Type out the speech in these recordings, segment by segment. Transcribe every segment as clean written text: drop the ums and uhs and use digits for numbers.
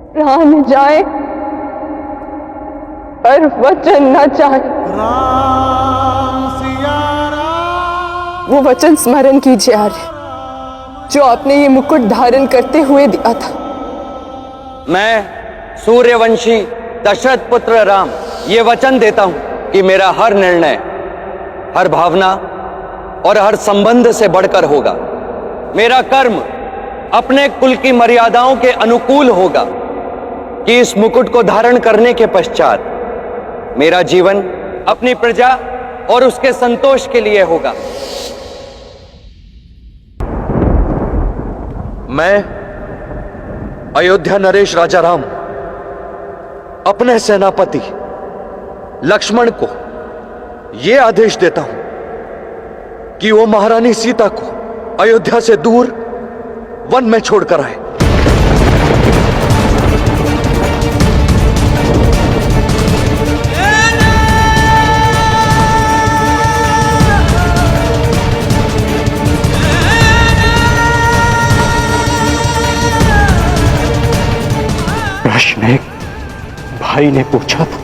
प्राण जाए पर वचन न जाए। वो वचन स्मरण कीजिए आर्य, जो आपने ये मुकुट धारण करते हुए दिया था। मैं सूर्यवंशी दशरथ पुत्र राम ये वचन देता हूं कि मेरा हर निर्णय, हर भावना और हर संबंध से बढ़कर होगा। मेरा कर्म अपने कुल की मर्यादाओं के अनुकूल होगा कि इस मुकुट को धारण करने के पश्चात मेरा जीवन अपनी प्रजा और उसके संतोष के लिए होगा। मैं अयोध्या नरेश राजा राम अपने सेनापति लक्ष्मण को यह आदेश देता हूं कि वो महारानी सीता को अयोध्या से दूर वन में छोड़कर आए। प्रश्न एक भाई ने पूछा था,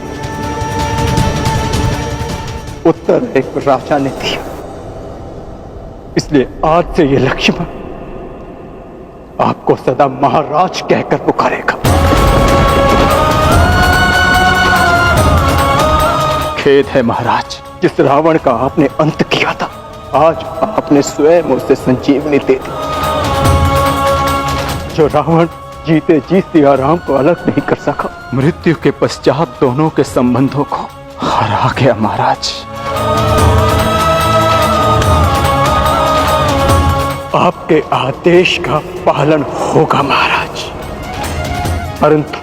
उत्तर एक राजा ने दिया। इसलिए आज से ये लक्ष्मण आपको सदा महाराज कहकर पुकारेगा। खेद है महाराज, जिस रावण का आपने अंत किया था, आज आपने स्वयं उसे संजीवनी दे दी। जो रावण जीते जी सिया राम को अलग नहीं कर सका, मृत्यु के पश्चात दोनों के संबंधों को हरा गया महाराज। आपके आदेश का पालन होगा महाराज, परंतु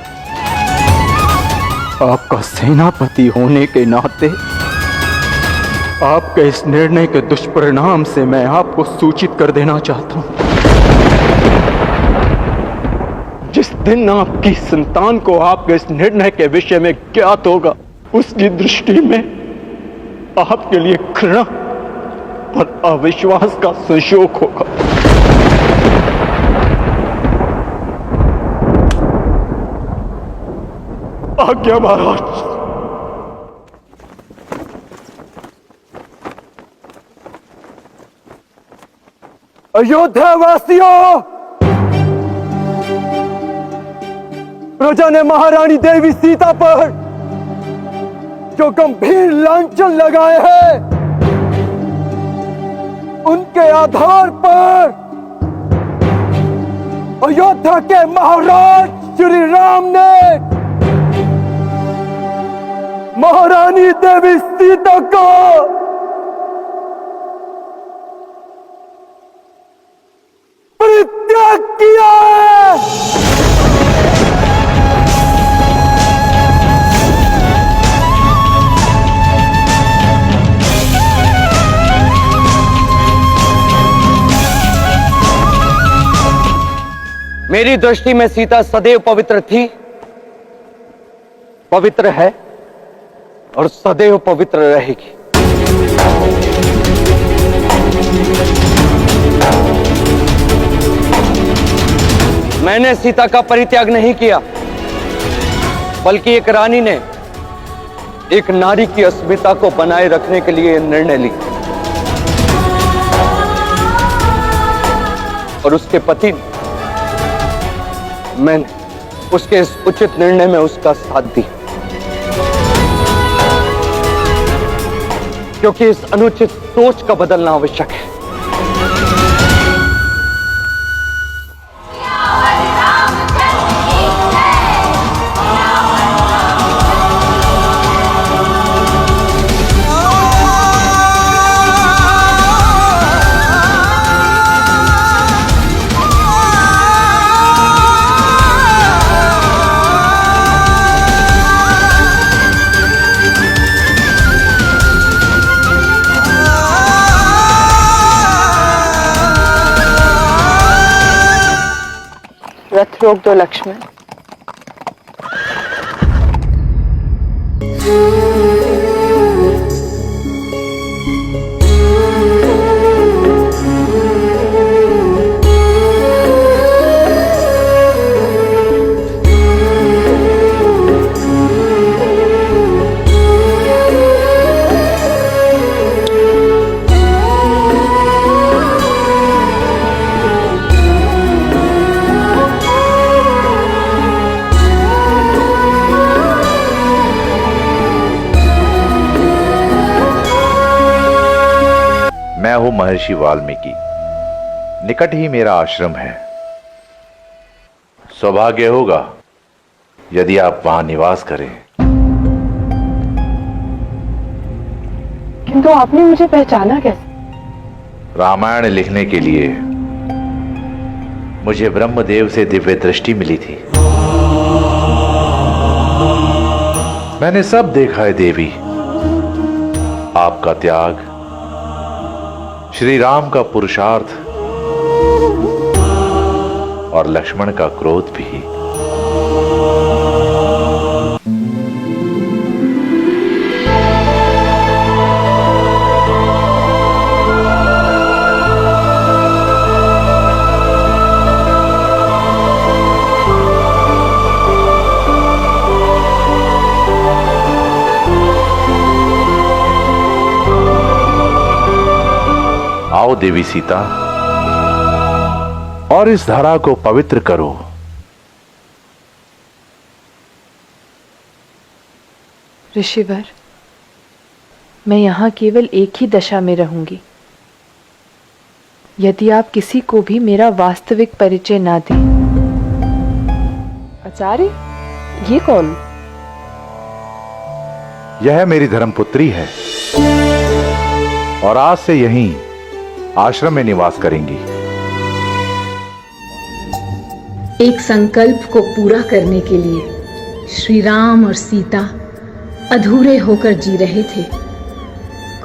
आपका सेनापति होने के नाते आपके इस निर्णय के दुष्परिणाम से मैं आपको सूचित कर देना चाहता हूं। जिस दिन आपकी संतान को आपके इस निर्णय के विषय में ज्ञात होगा, उसकी दृष्टि में आपके लिए घृणा और अविश्वास का संशोक होगा। आज्ञा महाराज। अयोध्या वासियों, प्रजा ने महारानी देवी सीता पर जो गंभीर लांछन लगाए हैं, उनके आधार पर अयोध्या के महाराज श्री राम ने महारानी देवी सीता को परित्याग किया है। मेरी दृष्टि में सीता सदैव पवित्र थी, पवित्र है और सदैव पवित्र रहेगी। मैंने सीता का परित्याग नहीं किया, बल्कि एक रानी ने एक नारी की अस्मिता को बनाए रखने के लिए निर्णय लिया और उसके पति ने, मैंने उसके इस उचित निर्णय में उसका साथ दिया, क्योंकि इस अनुचित सोच का बदलना आवश्यक है। रथ रोक दो लक्ष्मण। महर्षि वाल्मीकि, निकट ही मेरा आश्रम है। सौभाग्य होगा यदि आप वहां निवास करें। किंतु आपने मुझे पहचाना कैसे? रामायण लिखने के लिए मुझे ब्रह्मदेव से दिव्य दृष्टि मिली थी। मैंने सब देखा है देवी, आपका त्याग, श्री राम का पुरुषार्थ और लक्ष्मण का क्रोध भी। आओ देवी सीता, और इस धरा को पवित्र करो। ऋषिवर, मैं यहाँ केवल एक ही दशा में रहूंगी। यदि आप किसी को भी मेरा वास्तविक परिचय ना दें। आचार्य, ये कौन? यह मेरी धर्मपुत्री है और आज से यहीं आश्रम में निवास करेंगी। एक संकल्प को पूरा करने के लिए श्री राम और सीता अधूरे होकर जी रहे थे।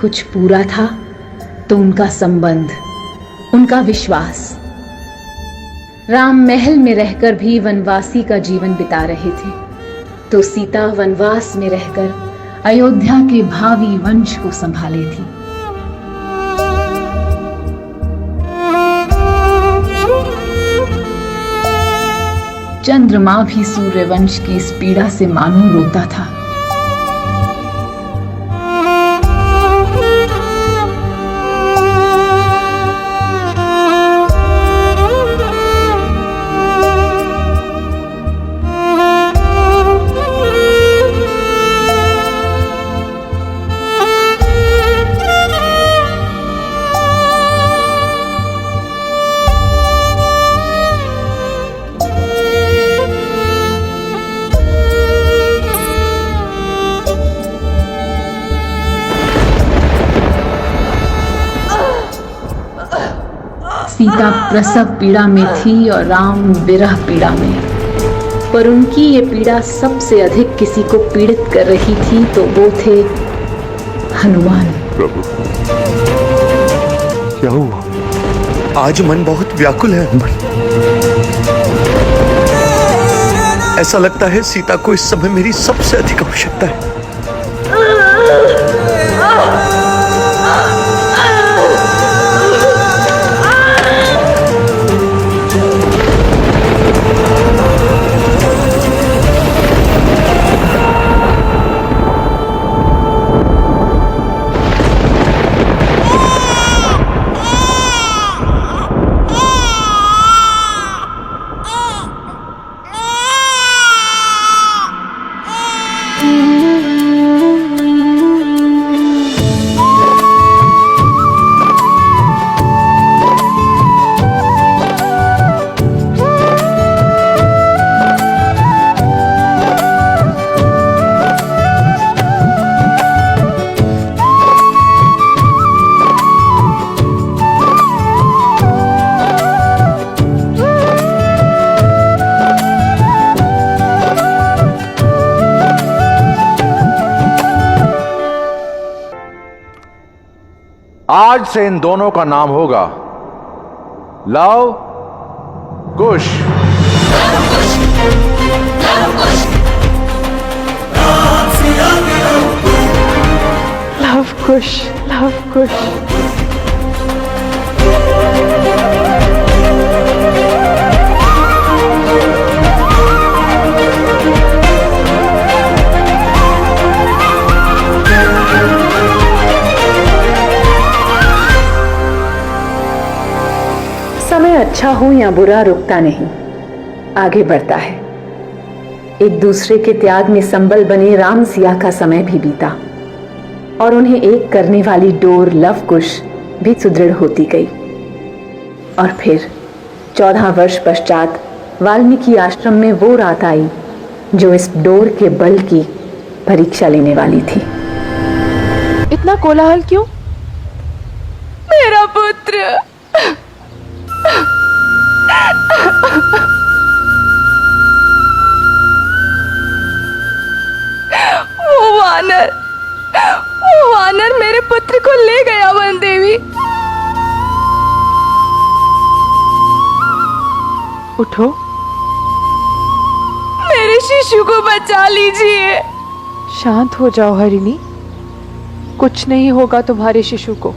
कुछ पूरा था तो उनका संबंध, उनका विश्वास। राम महल में रहकर भी वनवासी का जीवन बिता रहे थे, तो सीता वनवास में रहकर अयोध्या के भावी वंश को संभाले थी। चंद्रमा भी सूर्यवंश की इस पीड़ा से मानो रोता था। सीता प्रसव पीड़ा में थी और राम विरह पीड़ा में, पर उनकी ये पीड़ा सबसे अधिक किसी को पीड़ित कर रही थी तो वो थे हनुमान। प्रभु, क्या हुआ? आज मन बहुत व्याकुल है हनुमान। ऐसा लगता है सीता को इस समय मेरी सबसे अधिक आवश्यकता है। आज से इन दोनों का नाम होगा लव कुश। लव कुश, लव कुश। समय अच्छा हो या बुरा रुकता नहीं, आगे बढ़ता है। एक दूसरे के त्याग में संबल बने राम सिया का समय भी बीता और उन्हें एक करने वाली डोर लव कुश भी सुदृढ़ होती गई। और फिर 14 वर्ष पश्चात वाल्मीकि आश्रम में वो रात आई जो इस डोर के बल की परीक्षा लेने वाली थी। इतना कोलाहल क्यों? मेरा पुत्र, वो वानर मेरे पुत्र को ले गया। वन देवी, उठो, मेरे शिशु को बचा लीजिए। शांत हो जाओ हरिणी, कुछ नहीं होगा तुम्हारे शिशु को।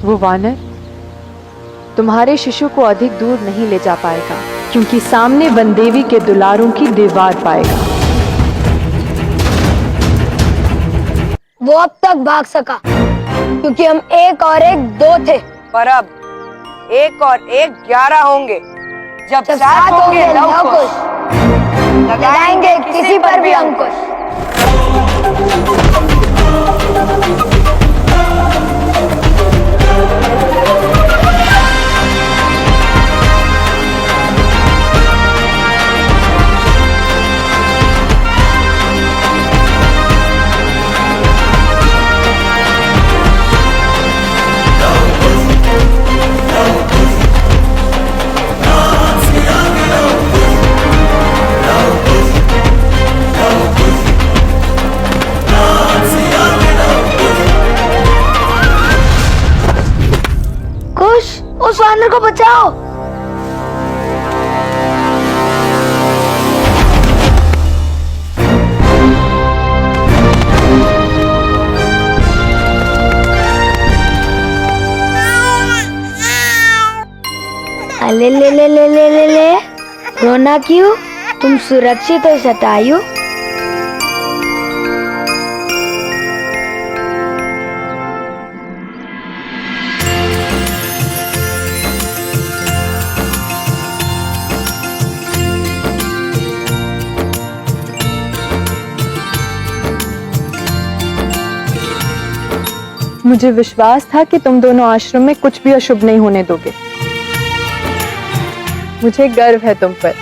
वो वानर तुम्हारे शिशु को अधिक दूर नहीं ले जा पाएगा, क्योंकि सामने वनदेवी के दुलारों की दीवार पाएगा। वो अब तक भाग सका क्योंकि हम 1 और 1 2 थे, पर अब 1 और 1 11 होंगे। जब 7 होंगे लवकुश, लगाएंगे किसी पर भी अंकुश। उस वानर को बचाओ। ले ले ले ले ले ले ले, रोना क्यों? तुम सुरक्षित हो शतायु। मुझे विश्वास था कि तुम दोनों आश्रम में कुछ भी अशुभ नहीं होने दोगे। मुझे गर्व है तुम पर।